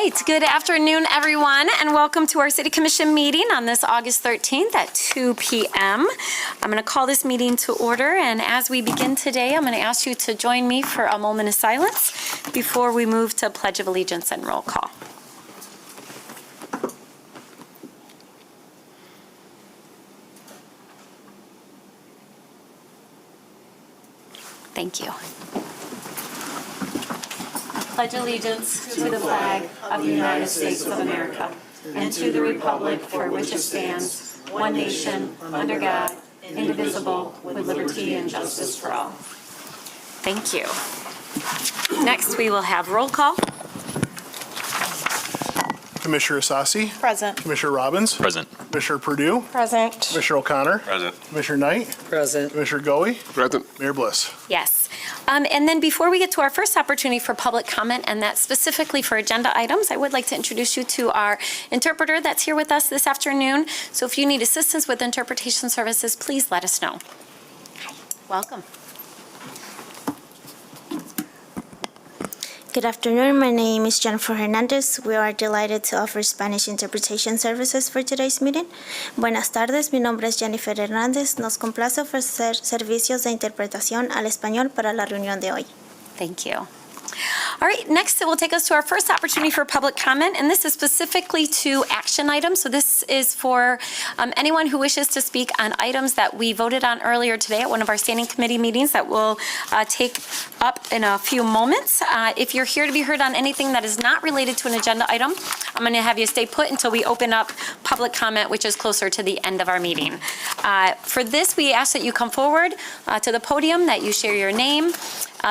right, good afternoon, everyone, and welcome to our City Commission meeting on this August 13th at 2 p.m. I'm going to call this meeting to order, and as we begin today, I'm going to ask you to join me for a moment of silence before we move to Pledge of Allegiance and roll call. Thank you. Pledge allegiance to the flag of the United States of America and to the republic for which it stands, one nation, under God, indivisible, with liberty and justice for all. Thank you. Next, we will have roll call. Commissioner Asasi. Present. Commissioner Robbins. Present. Commissioner Purdue. Present. Commissioner O'Connor. Present. Commissioner Knight. Present. Commissioner Goey. Present. Mayor Bliss. Yes. And then before we get to our first opportunity for public comment, and that's specifically for agenda items, I would like to introduce you to our interpreter that's here with us this afternoon. So if you need assistance with interpretation services, please let us know. Welcome. Good afternoon. My name is Jennifer Hernandez. We are delighted to offer Spanish interpretation services for today's meeting. Buenas tardes. Mi nombre es Jennifer Hernández. Nos complace ofrecer servicios de interpretación al español para la reunión de hoy. Thank you. All right, next it will take us to our first opportunity for public comment, and this is specifically to action items. So this is for anyone who wishes to speak on items that we voted on earlier today at one of our standing committee meetings that we'll take up in a few moments. If you're here to be heard on anything that is not related to an agenda item, I'm going to have you stay put until we open up public comment, which is closer to the end of our meeting. For this, we ask that you come forward to the podium, that you share your name,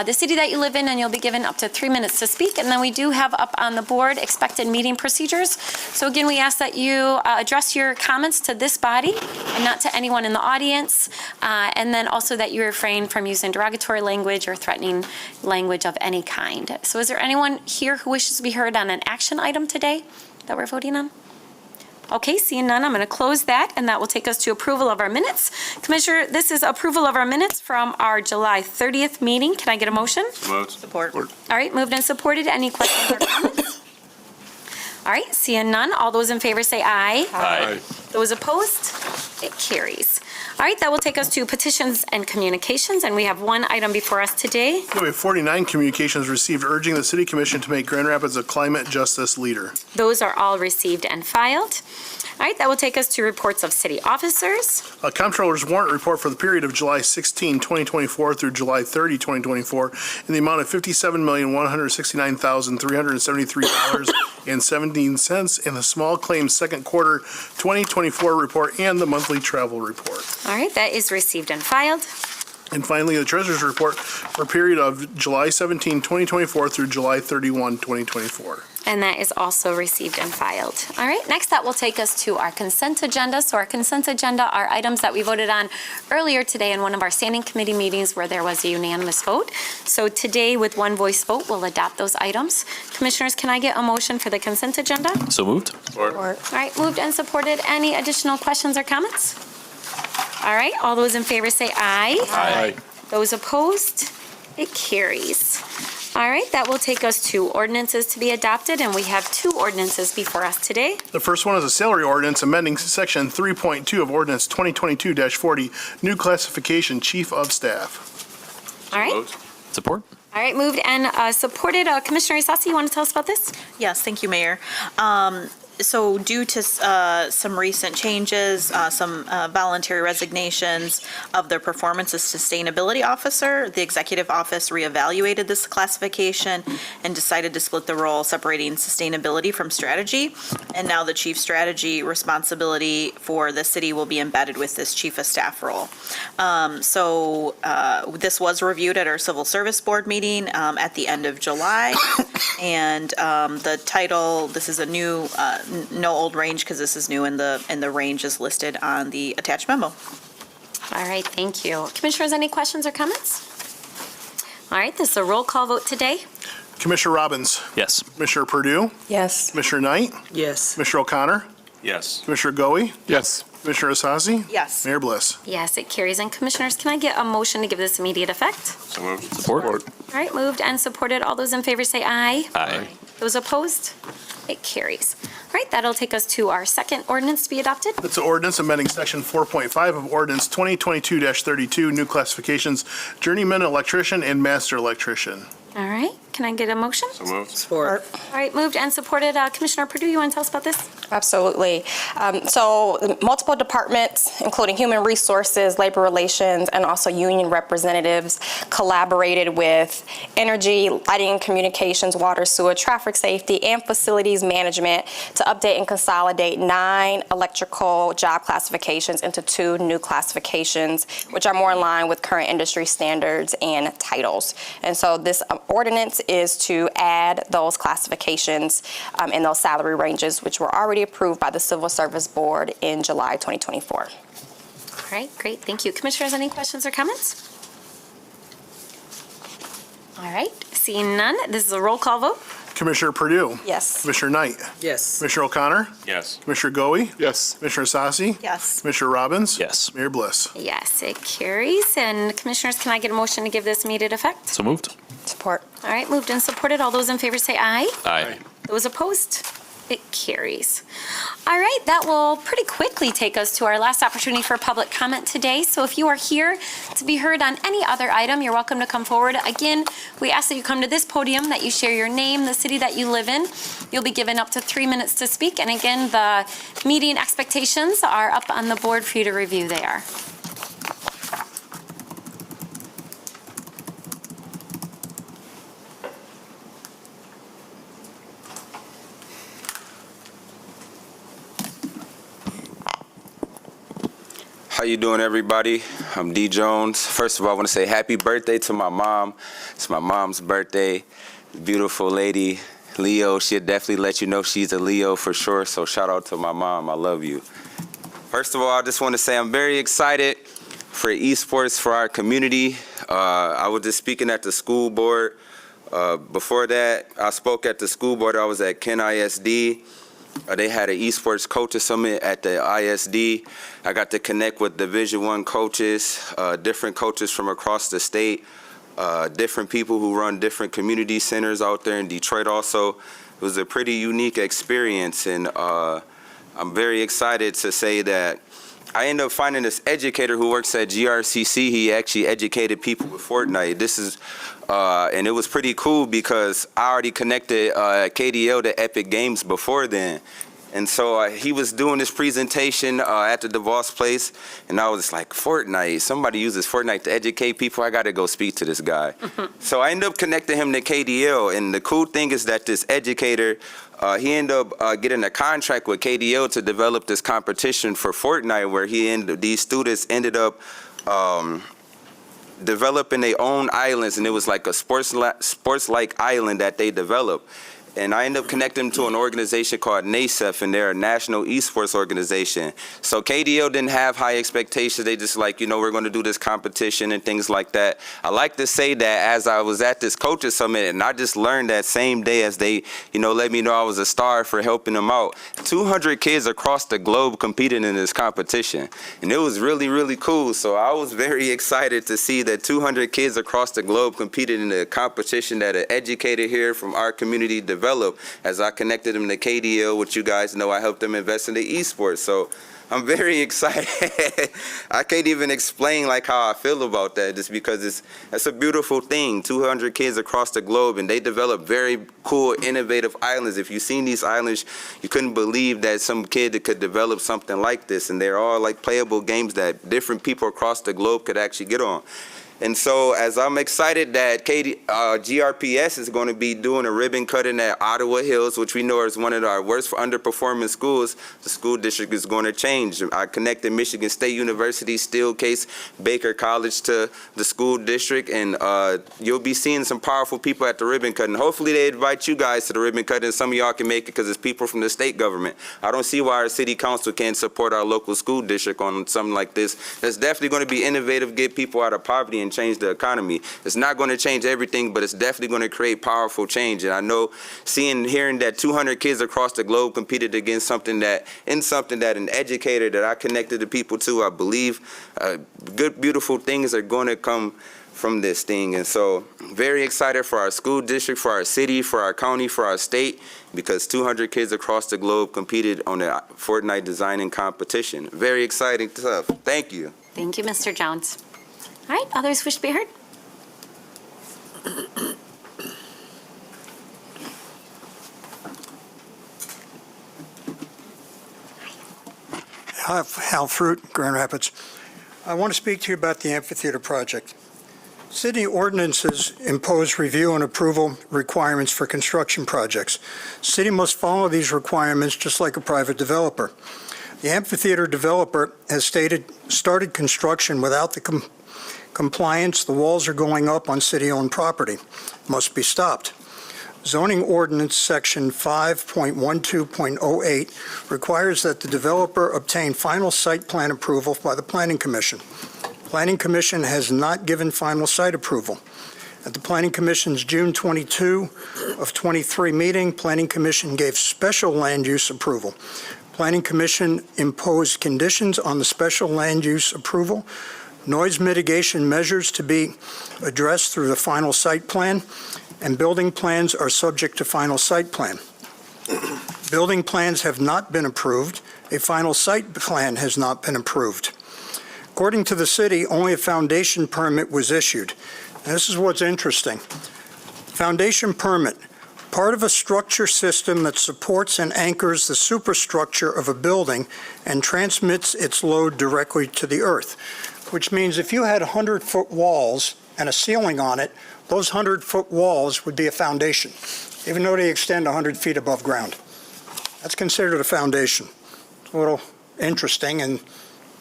the city that you live in, and you'll be given up to 3 minutes to speak. And then we do have up on the board expected meeting procedures. So again, we ask that you address your comments to this body and not to anyone in the audience. And then also that you refrain from using derogatory language or threatening language of any kind. So is there anyone here who wishes to be heard on an action item today that we're voting on? Okay, seeing none, I'm going to close that, and that will take us to approval of our minutes. Commissioner, this is approval of our minutes from our July 30th meeting. Can I get a motion? Moved. Support. All right, moved and supported. Any questions or comments? All right, seeing none, all those in favor say aye. Aye. Those opposed? It carries. All right, that will take us to petitions and communications, and we have one item before us today. We have 49 communications received urging the City Commission to make Grand Rapids a climate justice leader. Those are all received and filed. All right, that will take us to reports of city officers. Comptroller's warrant report for the period of July 16, 2024 through July 30, 2024 in the amount of $57,169,373.17 in the small claims second quarter 2024 report and the monthly travel report. All right, that is received and filed. And finally, the Treasurer's report for a period of July 17, 2024 through July 31, 2024. And that is also received and filed. All right, next that will take us to our consent agenda. So our consent agenda are items that we voted on earlier today in one of our standing committee meetings where there was a unanimous vote. So today, with one voice vote, we'll adopt those items. Commissioners, can I get a motion for the consent agenda? So moved. Support. All right, moved and supported. Any additional questions or comments? All right, all those in favor say aye. Aye. Those opposed? It carries. All right, that will take us to ordinances to be adopted, and we have two ordinances before us today. The first one is a salary ordinance amending section 3.2 of ordinance 2022-40, new classification, chief of staff. All right. Moved. Support. All right, moved and supported. Commissioner Isasi, you want to tell us about this? Yes, thank you, Mayor. So due to some recent changes, some voluntary resignations of the Performance and Sustainability Officer, the Executive Office reevaluated this classification and decided to split the role, separating sustainability from strategy. And now the chief strategy responsibility for the city will be embedded with this chief of staff role. So this was reviewed at our Civil Service Board meeting at the end of July. And the title, this is a new, no old range because this is new, and the range is listed on the attached memo. All right, thank you. Commissioners, any questions or comments? All right, this is a roll call vote today. Commissioner Robbins. Yes. Commissioner Purdue. Yes. Commissioner Knight. Yes. Commissioner O'Connor. Yes. Commissioner Goey. Yes. Commissioner Asasi. Yes. Mayor Bliss. Yes, it carries. And Commissioners, can I get a motion to give this immediate effect? So moved. Support. All right, moved and supported. All those in favor say aye. Aye. Those opposed? It carries. All right, that'll take us to our second ordinance to be adopted. It's an ordinance amending Section 4.5 of Ordinance 2022-32, new classifications, journeyman electrician and master electrician. All right, can I get a motion? So moved. Support. All right, moved and supported. Commissioner Purdue, you want to tell us about this? Absolutely. So multiple departments, including human resources, labor relations, and also union representatives collaborated with energy, lighting and communications, water, sewer, traffic safety, and facilities management to update and consolidate 9 electrical job classifications into 2 new classifications, which are more in line with current industry standards and titles. And so this ordinance is to add those classifications and those salary ranges, which were already approved by the Civil Service Board in July 2024. All right, great, thank you. Commissioners, any questions or comments? All right, seeing none, this is a roll call vote. Commissioner Purdue. Yes. Commissioner Knight. Yes. Commissioner O'Connor. Yes. Commissioner Goey. Yes. Commissioner Sassi. Yes. Commissioner Robbins. Yes. Mayor Bliss. Yes, it carries. And Commissioners, can I get a motion to give this immediate effect? So moved. Support. All right, moved and supported. All those in favor say aye. Aye. Those opposed? It carries. All right, that will pretty quickly take us to our last opportunity for public comment today. So if you are here to be heard on any other item, you're welcome to come forward. Again, we ask that you come to this podium, that you share your name, the city that you live in. You'll be given up to 3 minutes to speak. And again, the meeting expectations are up on the board for you to review there. How you doing, everybody? I'm D. Jones. First of all, I want to say happy birthday to my mom. It's my mom's birthday. Beautiful lady, Leo. She'll definitely let you know she's a Leo for sure, so shout out to my mom. I love you. First of all, I just want to say I'm very excited for esports for our community. I was just speaking at the school board. Before that, I spoke at the school board. I was at Kent ISD. They had an esports coaches summit at the ISD. I got to connect with Division I coaches, different coaches from across the state, different people who run different community centers out there in Detroit also. It was a pretty unique experience, and I'm very excited to say that I ended up finding this educator who works at GRCC. He actually educated people with Fortnite. This is, and it was pretty cool because I already connected KDL to Epic Games before then. And so he was doing this presentation at the DeVos place, and I was like, Fortnite, somebody uses Fortnite to educate people, I gotta go speak to this guy. So I ended up connecting him to KDL, and the cool thing is that this educator, he ended up getting a contract with KDL to develop this competition for Fortnite, where these students ended up developing their own islands, and it was like a sports-like island that they developed. And I ended up connecting them to an organization called NASEF, and they're a national esports organization. So KDL didn't have high expectations. They just like, we're going to do this competition and things like that. I like to say that as I was at this coaches summit, and I just learned that same day as they, let me know I was a star for helping them out. 200 kids across the globe competed in this competition. And it was really, really cool. So I was very excited to see that 200 kids across the globe competed in a competition that an educator here from our community developed. As I connected them to KDL, which you guys know I helped them invest in the esports. So I'm very excited. I can't even explain how I feel about that, just because that's a beautiful thing. 200 kids across the globe, and they develop very cool, innovative islands. If you've seen these islands, you couldn't believe that some kid could develop something like this, and they're all playable games that different people across the globe could actually get on. And so as I'm excited that GRPS is going to be doing a ribbon cutting at Ottawa Hills, which we know is one of our worst underperforming schools, the school district is going to change. I connected Michigan State University, Steelcase, Baker College to the school district, and you'll be seeing some powerful people at the ribbon cutting. Hopefully they invite you guys to the ribbon cutting, and some of y'all can make it because it's people from the state government. I don't see why our city council can't support our local school district on something like this. That's definitely going to be innovative, get people out of poverty, and change the economy. It's not going to change everything, but it's definitely going to create powerful change. And I know hearing that 200 kids across the globe competed against something that an educator that I connected the people to, I believe good, beautiful things are going to come from this thing. And so very excited for our school district, for our city, for our county, for our state, because 200 kids across the globe competed on the Fortnite designing competition. Very exciting stuff. Thank you. Thank you, Mr. Jones. All right, others wish to be heard? Hal Fruit, Grand Rapids. I want to speak to you about the amphitheater project. City ordinances impose review and approval requirements for construction projects. City must follow these requirements just like a private developer. The amphitheater developer has started construction without the compliance. The walls are going up on city-owned property. Must be stopped. Zoning ordinance section 5.12.08 requires that the developer obtain final site plan approval by the Planning Commission. Planning Commission has not given final site approval. At the Planning Commission's June 22 of 23 meeting, Planning Commission gave special land use approval. Planning Commission imposed conditions on the special land use approval, noise mitigation measures to be addressed through the final site plan, and building plans are subject to final site plan. Building plans have not been approved. A final site plan has not been approved. According to the city, only a foundation permit was issued. And this is what's interesting. Foundation permit, part of a structure system that supports and anchors the superstructure of a building and transmits its load directly to the earth, which means if you had 100-foot walls and a ceiling on it, those 100-foot walls would be a foundation, even though they extend 100 feet above ground. That's considered a foundation. It's a little interesting and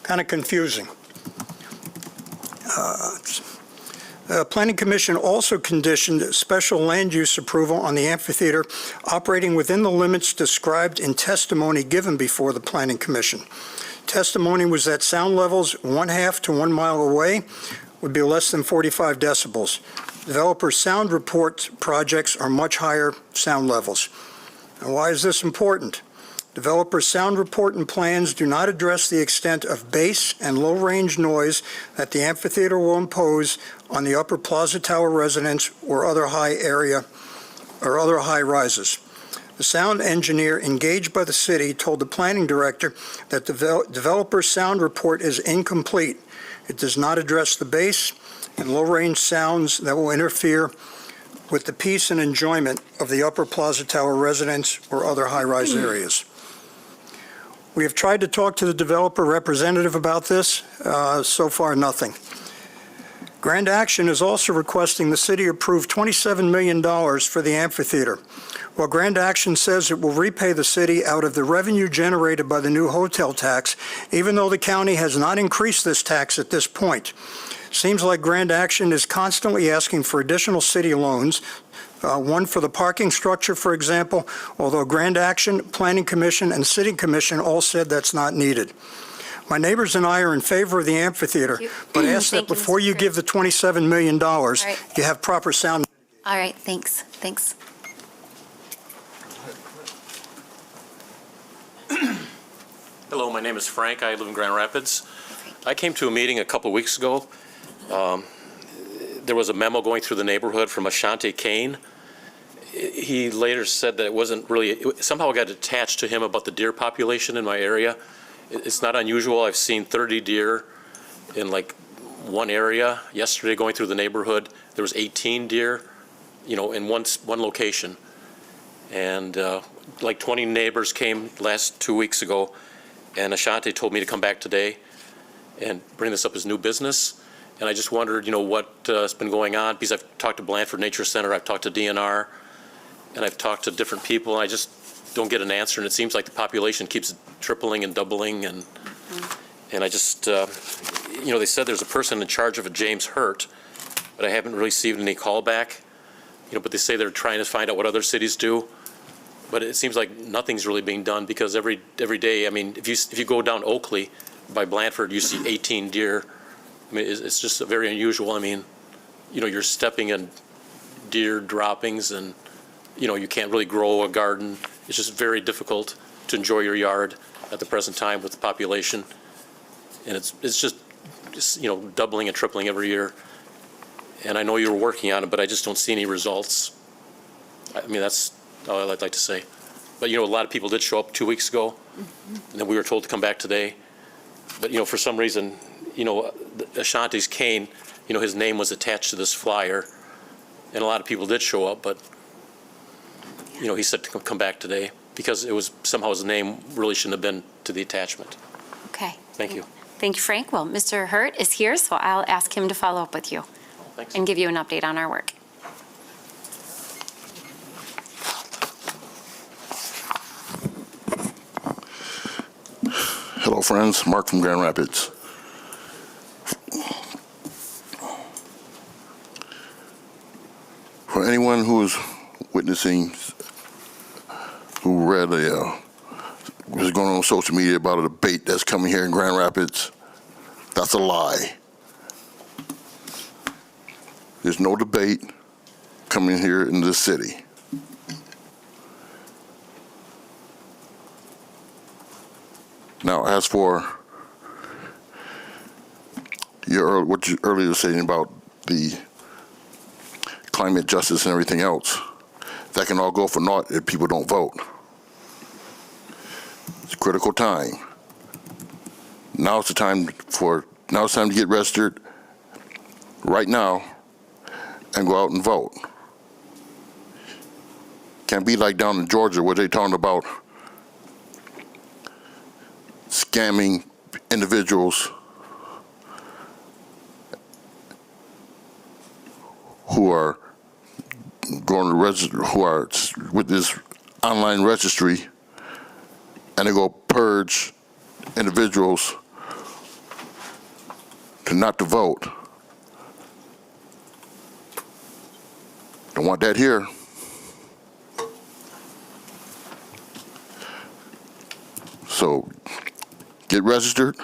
kind of confusing. Planning Commission also conditioned special land use approval on the amphitheater operating within the limits described in testimony given before the Planning Commission. Testimony was that sound levels 1/2 to 1 mile away would be less than 45 decibels. Developer sound report projects are much higher sound levels. And why is this important? Developer sound report and plans do not address the extent of bass and low-range noise that the amphitheater will impose on the Upper Plaza Tower residents or other high rises. The sound engineer engaged by the city told the planning director that the developer's sound report is incomplete. It does not address the bass and low-range sounds that will interfere with the peace and enjoyment of the Upper Plaza Tower residents or other high-rise areas. We have tried to talk to the developer representative about this. So far, nothing. Grand Action is also requesting the city approve $27 million for the amphitheater. While Grand Action says it will repay the city out of the revenue generated by the new hotel tax, even though the county has not increased this tax at this point. Seems like Grand Action is constantly asking for additional city loans, one for the parking structure, for example, although Grand Action, Planning Commission, and City Commission all said that's not needed. My neighbors and I are in favor of the amphitheater, but ask that before you give the $27 million, you have proper sound. All right, thanks. Hello, my name is Frank. I live in Grand Rapids. I came to a meeting a couple weeks ago. There was a memo going through the neighborhood from Ashante Kane. He later said that it wasn't really, somehow it got attached to him about the deer population in my area. It's not unusual. I've seen 30 deer in like one area. Yesterday going through the neighborhood, there was 18 deer, in one location. And like 20 neighbors came last 2 weeks ago, and Ashante told me to come back today and bring this up as new business. And I just wondered, what's been going on, because I've talked to Blandford Nature Center, I've talked to DNR, and I've talked to different people, and I just don't get an answer. And it seems like the population keeps tripling and doubling, and I just, they said there's a person in charge of it, James Hurt, but I haven't received any call back. But they say they're trying to find out what other cities do. But it seems like nothing's really being done, because every day, if you go down Oakley by Blandford, you see 18 deer. It's just very unusual. You're stepping in deer droppings, and, you can't really grow a garden. It's just very difficult to enjoy your yard at the present time with the population. And it's just doubling and tripling every year. and I know you were working on it, but I just don't see any results. I mean, that's all I'd like to say. But, a lot of people did show up 2 weeks ago, and then we were told to come back today. But, for some reason, Ashanti's cane, his name was attached to this flyer, and a lot of people did show up, but, he said to come back today because it was somehow his name really shouldn't have been to the attachment. Okay. Thank you. Thank you, Frank. Well, Mr. Hurt is here, so I'll ask him to follow up with you Thanks. and give you an update on our work. Hello, friends. Mark from Grand Rapids. For anyone who is witnessing, who read was going on social media about a debate that's coming here in Grand Rapids, that's a lie. There's no debate coming here in this city. Now, as for what you earlier were saying about the climate justice and everything else, that can all go for naught if people don't vote. It's a critical time. Now it's the time to get registered right now and go out and vote. Can't be like down in Georgia where they're talking about scamming individuals who are going to register, who are with this online registry, and they go purge individuals to not to vote. Don't want that here. So get registered,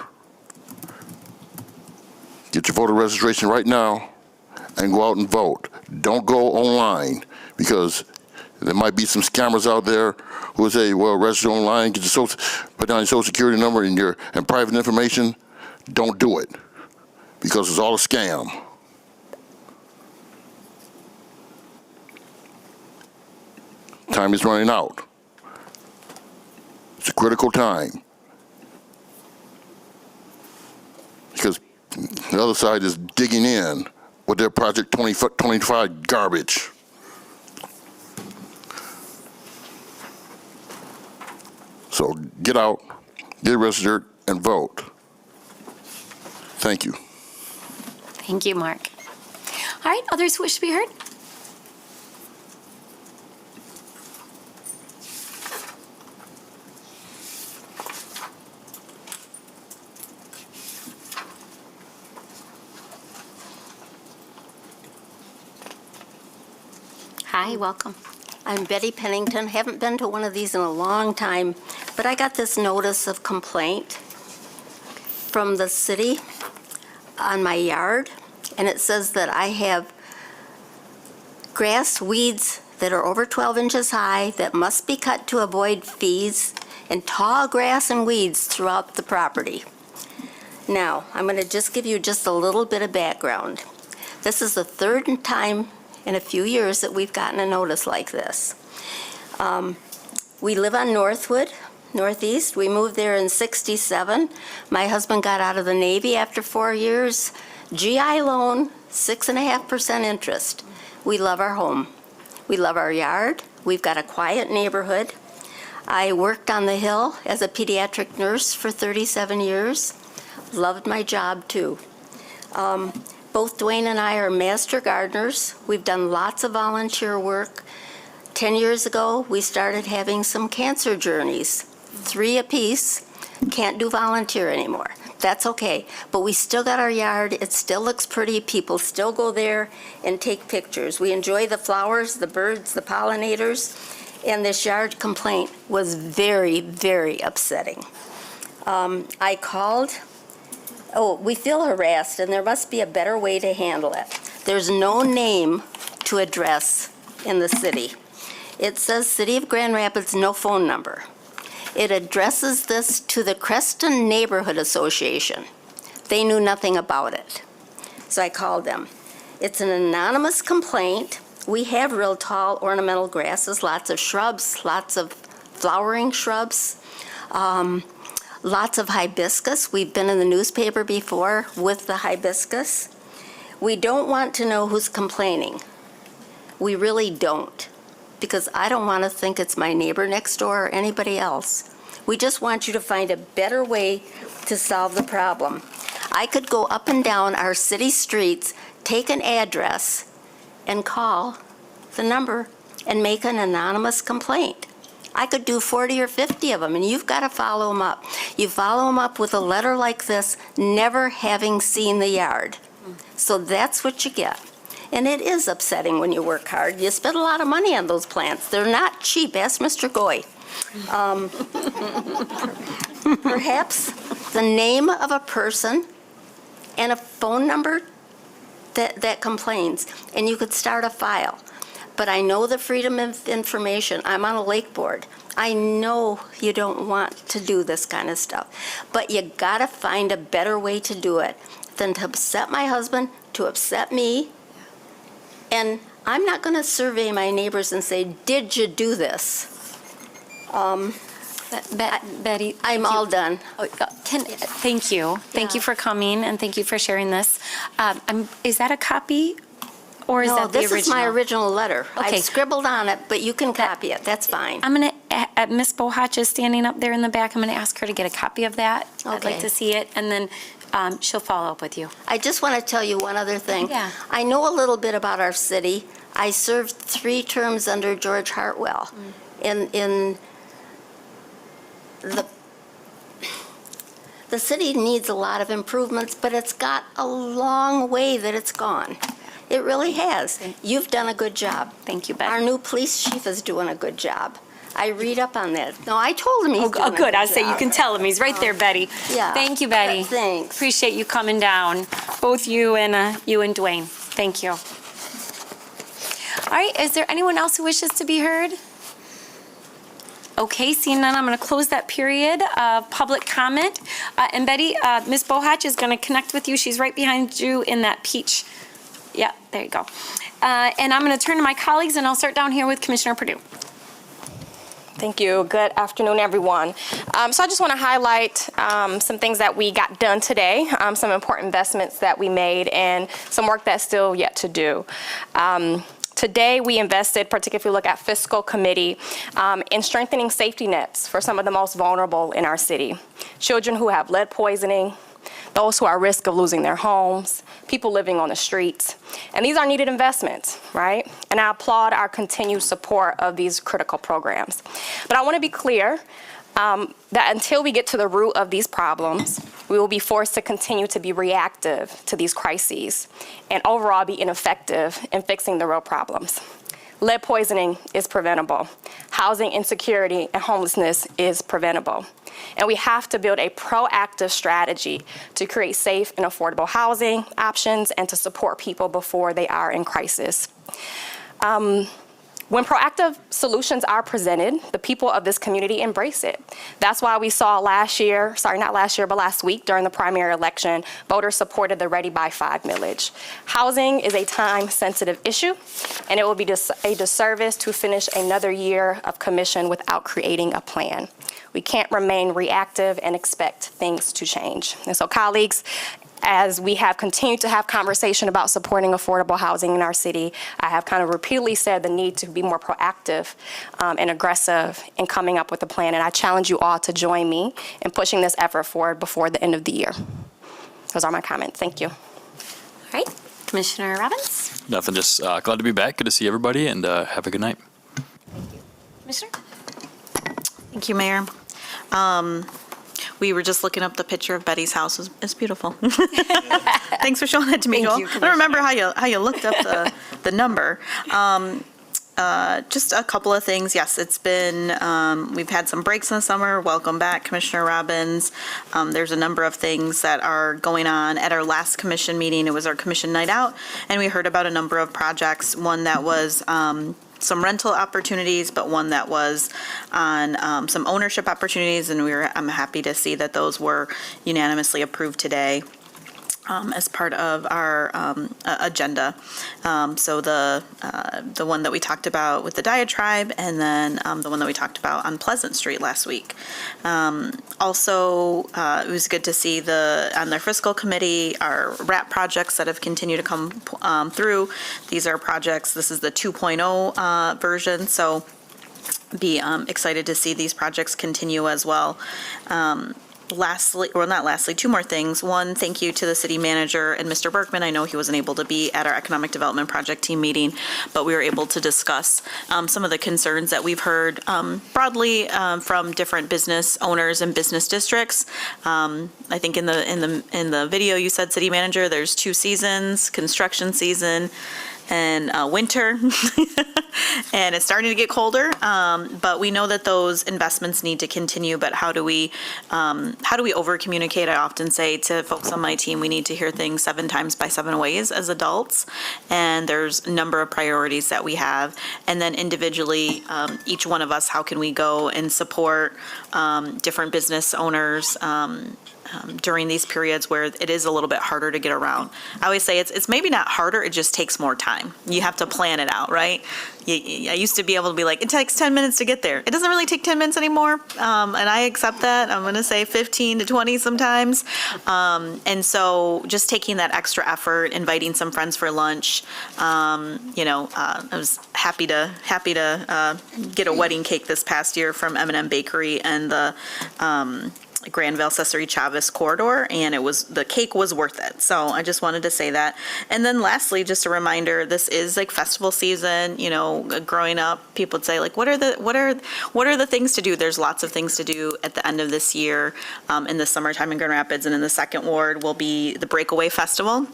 get your voter registration right now, and go out and vote. Don't go online, because there might be some scammers out there who will say, well, register online, put down your social security number and private information. Don't do it, because it's all a scam. Time is running out. It's a critical time, because the other side is digging in with their Project 2025 garbage. So get out, get registered, and vote. Thank you. Thank you, Mark. All right, others who wish to be heard? Hi, welcome. I'm Betty Pennington. Haven't been to one of these in a long time, but I got this notice of complaint from the city on my yard, and it says that I have grass weeds that are over 12 inches high that must be cut to avoid fees, and tall grass and weeds throughout the property. Now, I'm going to just give you just a little bit of background. This is the third time in a few years that we've gotten a notice like this. We live on Northwood, Northeast. We moved there in '67. My husband got out of the Navy after 4 years. GI loan, 6.5% interest. We love our home. We love our yard. We've got a quiet neighborhood. I worked on the Hill as a pediatric nurse for 37 years. Loved my job too. Both Dwayne and I are master gardeners. We've done lots of volunteer work. 10 years ago, we started having some cancer journeys, 3 apiece. Can't do volunteer anymore. That's okay. But we still got our yard. It still looks pretty. People still go there and take pictures. We enjoy the flowers, the birds, the pollinators. And this yard complaint was very, very upsetting. I called. Oh, we feel harassed, and there must be a better way to handle it. There's no name to address in the city. It says City of Grand Rapids, no phone number. It addresses this to the Creston Neighborhood Association. They knew nothing about it. So I called them. It's an anonymous complaint. We have real tall ornamental grasses, lots of shrubs, lots of flowering shrubs, lots of hibiscus. We've been in the newspaper before with the hibiscus. We don't want to know who's complaining. We really don't, because I don't want to think it's my neighbor next door or anybody else. We just want you to find a better way to solve the problem. I could go up and down our city streets, take an address, and call the number and make an anonymous complaint. I could do 40 or 50 of them, and you've got to follow them up. You follow them up with a letter like this, never having seen the yard. So that's what you get. And it is upsetting when you work hard. You spend a lot of money on those plants. They're not cheap. Ask Mr. Goy. Perhaps the name of a person and a phone number that complains, and you could start a file. But I know the Freedom of Information. I'm on a lake board. I know you don't want to do this kind of stuff, but you gotta find a better way to do it than to upset my husband, to upset me. And I'm not gonna survey my neighbors and say, did you do this? Betty. I'm all done. Thank you. Thank you for coming, and thank you for sharing this. Is that a copy, or is that the original? No, this is my original letter. Okay. I scribbled on it, but you can copy it. That's fine. I'm going to, Ms. Bohach is standing up there in the back. I'm going to ask her to get a copy of that. I'd like Okay. to see it, and then she'll follow up with you. I just want to tell you one other thing. Yeah. I know a little bit about our city. I served 3 terms under George Hartwell. In the city needs a lot of improvements, but it's got a long way that it's gone. It really has. You've done a good job. Thank you, Betty. Our new police chief is doing a good job. I read up on that. No, I told him he's doing a good Good. I job. say you can tell him. He's right there, Betty. Yeah. Thank you, Betty. Thanks. Appreciate you coming down, both you and Dwayne. Thank you. All right, is there anyone else who wishes to be heard? Okay, seeing none, I'm going to close that period of public comment. And Betty, Ms. Bohach is going to connect with you. She's right behind you in that peach. Yeah, there you go. And I'm going to turn to my colleagues, and I'll start down here with Commissioner Perdue. Thank you. Good afternoon, everyone. So I just want to highlight some things that we got done today, some important investments that we made, and some work that's still yet to do. Today, we invested, particularly if we look at fiscal committee, in strengthening safety nets for some of the most vulnerable in our city. Children who have lead poisoning, those who are at risk of losing their homes, people living on the streets. And these are needed investments, right? And I applaud our continued support of these critical programs. But I want to be clear that until we get to the root of these problems, we will be forced to continue to be reactive to these crises and overall be ineffective in fixing the real problems. Lead poisoning is preventable. Housing insecurity and homelessness is preventable. And we have to build a proactive strategy to create safe and affordable housing options and to support people before they are in crisis. When proactive solutions are presented, the people of this community embrace it. That's why we saw last week during the primary election, voters supported the Ready by 5 millage. Housing is a time-sensitive issue, and it will be a disservice to finish another year of commission without creating a plan. We can't remain reactive and expect things to change. And so, colleagues, as we have continued to have conversation about supporting affordable housing in our city, I have kind of repeatedly said the need to be more proactive and aggressive in coming up with a plan. And I challenge you all to join me in pushing this effort forward before the end of the year. Those are my comments. Thank you. All right, Commissioner Robbins? Nothing, just glad to be back. Good to see everybody, and have a good night. Commissioner? Thank you, Mayor. We were just looking up the picture of Betty's house. It's beautiful. Thanks for showing that to me, Thank Joel. you, I don't remember how you looked up the number. Just a couple of things. Yes, it's been, we've had some breaks in the summer. Welcome back, Commissioner Robbins. There's a number of things that are going on. At our last commission meeting, it was our commission night out, and we heard about a number of projects. One that was some rental opportunities, but one that was on some ownership opportunities, and I'm happy to see that those were unanimously approved today. as part of our agenda. So the one that we talked about with the diatribe, and then the one that we talked about on Pleasant Street last week. Also, it was good to see on their fiscal committee, our RAP projects that have continued to come through. These are projects, this is the 2.0 version, so be excited to see these projects continue as well. Lastly, or not lastly, two more things. One, thank you to the city manager and Mr. Berkman. I know he wasn't able to be at our economic development project team meeting, but we were able to discuss some of the concerns that we've heard broadly from different business owners and business districts. I think in the video you said, city manager, there's two seasons: construction season and winter. And it's starting to get colder, but we know that those investments need to continue. But how do we over communicate? I often say to folks on my team, we need to hear things 7 times by 7 ways as adults, and there's a number of priorities that we have. And then individually, each one of us, how can we go and support different business owners during these periods where it is a little bit harder to get around. I always say it's maybe not harder, it just takes more time. You have to plan it out, right? I used to be able to be like, it takes 10 minutes to get there. It doesn't really take 10 minutes anymore, and I accept that. I'm gonna say 15 to 20 sometimes. And so just taking that extra effort, inviting some friends for lunch, I was happy to get a wedding cake this past year from M&M Bakery and the Granville Cesare Chavez corridor, and the cake was worth it. So I just wanted to say that. And then lastly, just a reminder, this is like festival season. Growing up, people would say like, what are the things to do? There's lots of things to do at the end of this year, in the summertime in Grand Rapids, and in the second ward will be the Breakaway Festival,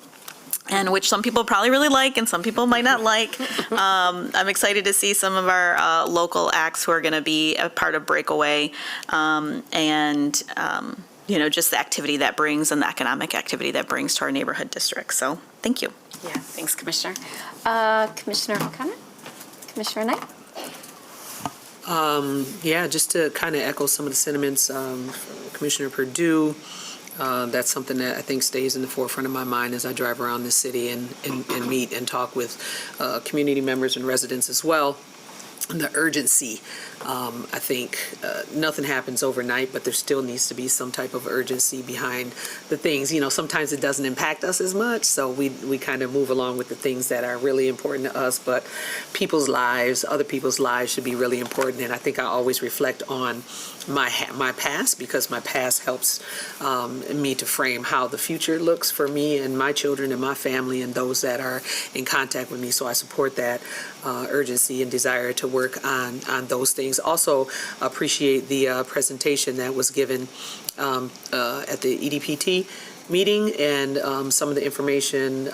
and which some people probably really like and some people might not like. I'm excited to see some of our local acts who are going to be a part of Breakaway, and just the activity that brings and the economic activity that brings to our neighborhood district. So thank you. Yeah, thanks, Commissioner. Commissioner O'Connor? Commissioner Knight? Just to kind of echo some of the sentiments, Commissioner Perdue, that's something that I think stays in the forefront of my mind as I drive around the city and meet and talk with community members and residents as well. And the urgency, I think nothing happens overnight, but there still needs to be some type of urgency behind the things. Sometimes it doesn't impact us as much, so we kind of move along with the things that are really important to us, but other people's lives should be really important. And I think I always reflect on my past, because my past helps me to frame how the future looks for me and my children and my family and those that are in contact with me. So I support that urgency and desire to work on those things. Also appreciate the presentation that was given at the EDPT meeting, and some of the information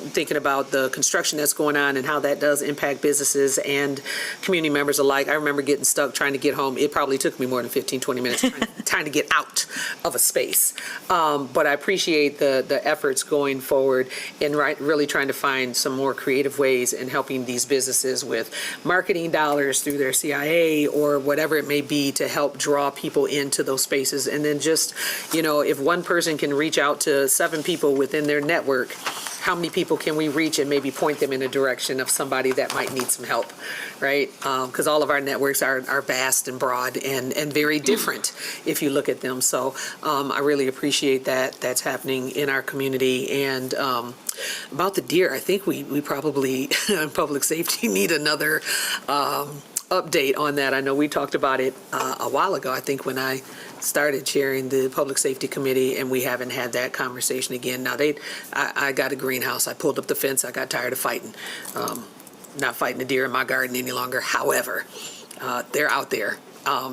thinking about the construction that's going on and how that does impact businesses and community members alike. I remember getting stuck trying to get home. It probably took me more than 15, 20 minutes trying to get out of a space. But I appreciate the efforts going forward and really trying to find some more creative ways in helping these businesses with marketing dollars through their CIA or whatever it may be to help draw people into those spaces. And then just, if one person can reach out to 7 people within their network, how many people can we reach and maybe point them in a direction of somebody that might need some help, right? Because all of our networks are vast and broad and very different if you look at them. So I really appreciate that that's happening in our community. And about the deer, I think we probably, in public safety, need another update on that. I know we talked about it a while ago, I think, when I started chairing the Public Safety Committee, and we haven't had that conversation again. Now, I got a greenhouse. I pulled up the fence. I got tired of fighting. Not fighting the deer in my garden any longer. However, they're out there.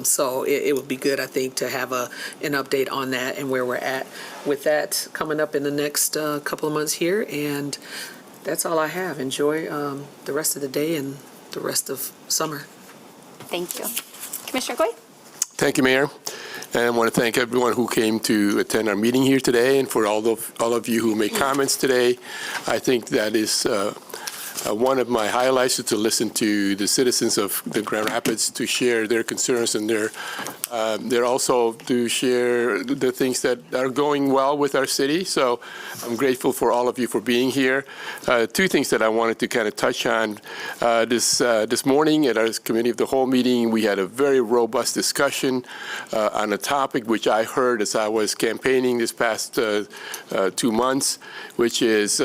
So it would be good, I think, to have an update on that and where we're at with that coming up in the next couple of months here. And that's all I have. Enjoy the rest of the day and the rest of summer. Thank you. Commissioner Goy? Thank you, Mayor. And I want to thank everyone who came to attend our meeting here today, and for all of you who made comments today. I think that is one of my highlights is to listen to the citizens of the Grand Rapids to share their concerns and they're also to share the things that are going well with our city. So I'm grateful for all of you for being here. Two things that I wanted to kind of touch on. This morning at our Committee of the Whole meeting, we had a very robust discussion on a topic which I heard as I was campaigning this past 2 months, which is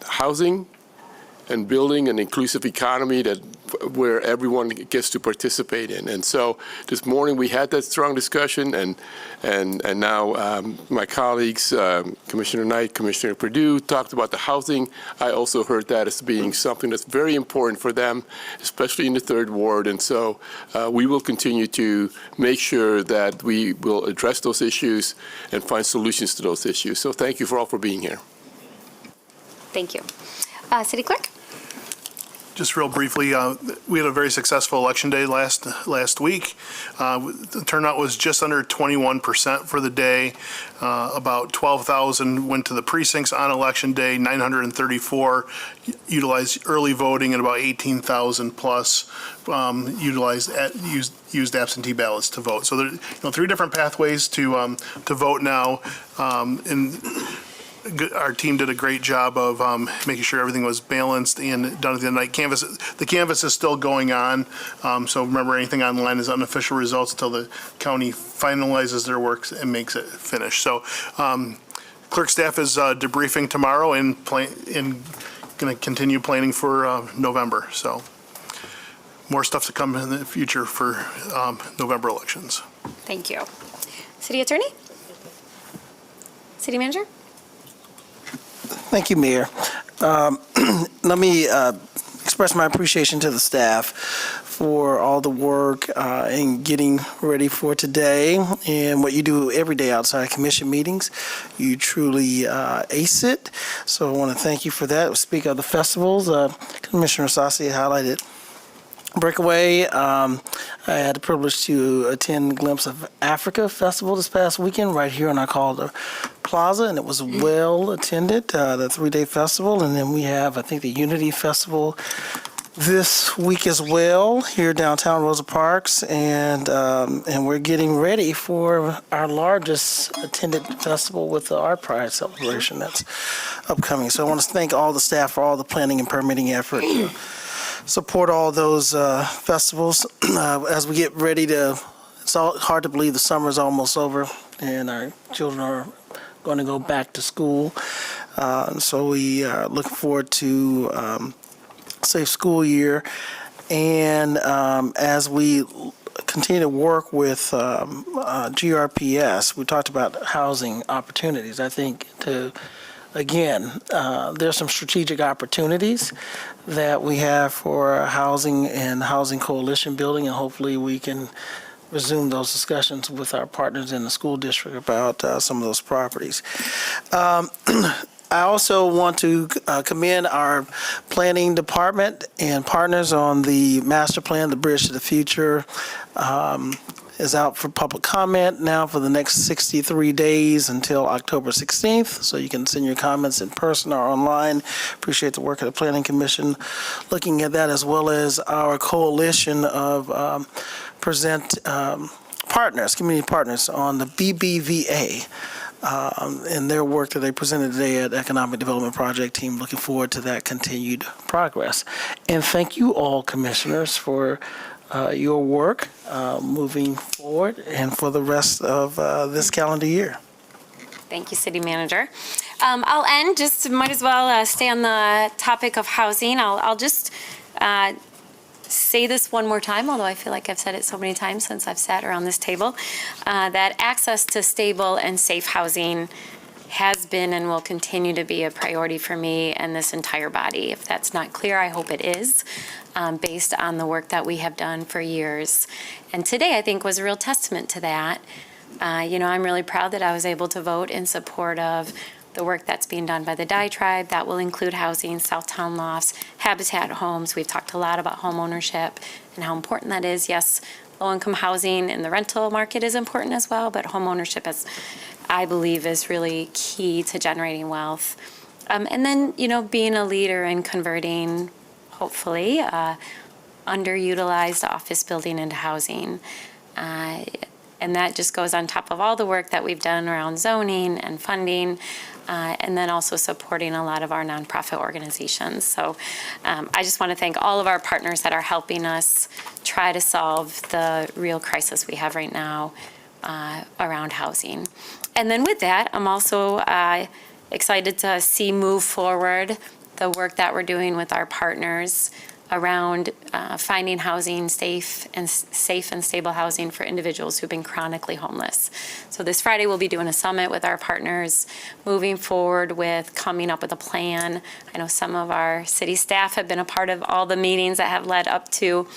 housing and building an inclusive economy where everyone gets to participate in. And so this morning we had that strong discussion, and now my colleagues, Commissioner Knight, Commissioner Perdue, talked about the housing. I also heard that as being something that's very important for them, especially in the Third Ward. And so we will continue to make sure that we will address those issues and find solutions to those issues. So thank you all for being here. Thank you. City Clerk? Just real briefly, we had a very successful election day last week. The turnout was just under 21% for the day. About 12,000 went to the precincts on election day. 934 utilized early voting, and about 18,000 plus used absentee ballots to vote. So there, 3 different pathways to vote now. Our team did a great job of making sure everything was balanced and done at the end of the night. The canvas is still going on, so remember, anything online is unofficial results until the county finalizes their work and makes it finish. So clerk staff is debriefing tomorrow and going to continue planning for November. So more stuff to come in the future for November elections. Thank you. City Attorney? City Manager? Thank you, Mayor. Let me express my appreciation to the staff for all the work in getting ready for today and what you do every day outside commission meetings. You truly ace it. So I want to thank you for that. Speak of the festivals, Commissioner Sassi highlighted Breakaway. I had the privilege to attend Glimpse of Africa Festival this past weekend right here in our Calder Plaza, and it was well attended, the 3-day festival. And then we have, I think, the Unity Festival this week as well here downtown Rosa Parks, and we're getting ready for our largest attended festival with the Art Pride celebration that's upcoming. So I want to thank all the staff for all the planning and permitting effort. Support all those festivals as we get ready to. It's hard to believe the summer is almost over and our children are going to go back to school. So we are looking forward to safe school year, and as we continue to work with GRPS, we talked about housing opportunities. I think there's some strategic opportunities that we have for housing and housing coalition building, and hopefully we can resume those discussions with our partners in the school district about some of those properties. I also want to commend our planning department and partners on the master plan, the Bridge to the Future. Is out for public comment now for the next 63 days until October 16th. So you can send your comments in person or online. Appreciate the work of the Planning Commission looking at that, as well as our coalition of partners, community partners on the BBVA. And their work that they presented today at Economic Development Project Team. Looking forward to that continued progress. And thank you all, commissioners, for your work moving forward and for the rest of this calendar year. Thank you, City Manager. I'll end, just might as well stay on the topic of housing. I'll just say this one more time, although I feel like I've said it so many times since I've sat around this table, that access to stable and safe housing has been and will continue to be a priority for me and this entire body. If that's not clear, I hope it is, based on the work that we have done for years. And today, I think, was a real testament to that. I'm really proud that I was able to vote in support of the work that's being done by the Dye Tribe. That will include housing, Southtown Lofts, Habitat Homes. We've talked a lot about home ownership and how important that is. Yes, low-income housing in the rental market is important as well, but home ownership, I believe, is really key to generating wealth. And then, being a leader in converting hopefully, underutilized office building into housing. And that just goes on top of all the work that we've done around zoning and funding, and then also supporting a lot of our nonprofit organizations. So I just want to thank all of our partners that are helping us try to solve the real crisis we have right now around housing. And then with that, I'm also excited to see move forward the work that we're doing with our partners around finding housing, safe and stable housing for individuals who've been chronically homeless. So this Friday, we'll be doing a summit with our partners, moving forward with coming up with a plan. I know some of our city staff have been a part of all the meetings that have led up to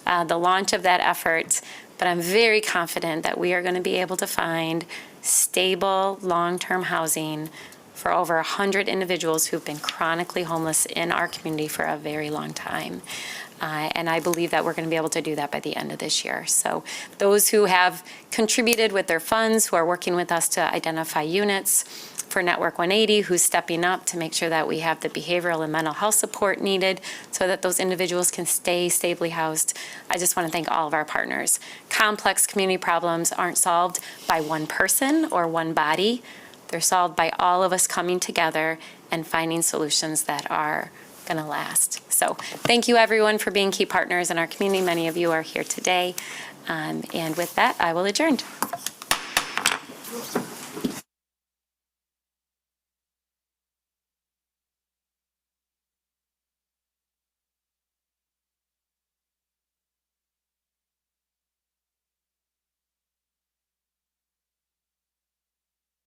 the launch of that effort, but I'm very confident that we are going to be able to find stable, long-term housing for over 100 individuals who've been chronically homeless in our community for a very long time. And I believe that we're going to be able to do that by the end of this year. So those who have contributed with their funds, who are working with us to identify units for Network 180, who's stepping up to make sure that we have the behavioral and mental health support needed so that those individuals can stay stably housed. I just want to thank all of our partners. Complex community problems aren't solved by one person or one body. They're solved by all of us coming together and finding solutions that are going to last. So thank you, everyone, for being key partners in our community. Many of you are here today. And with that, I will adjourn.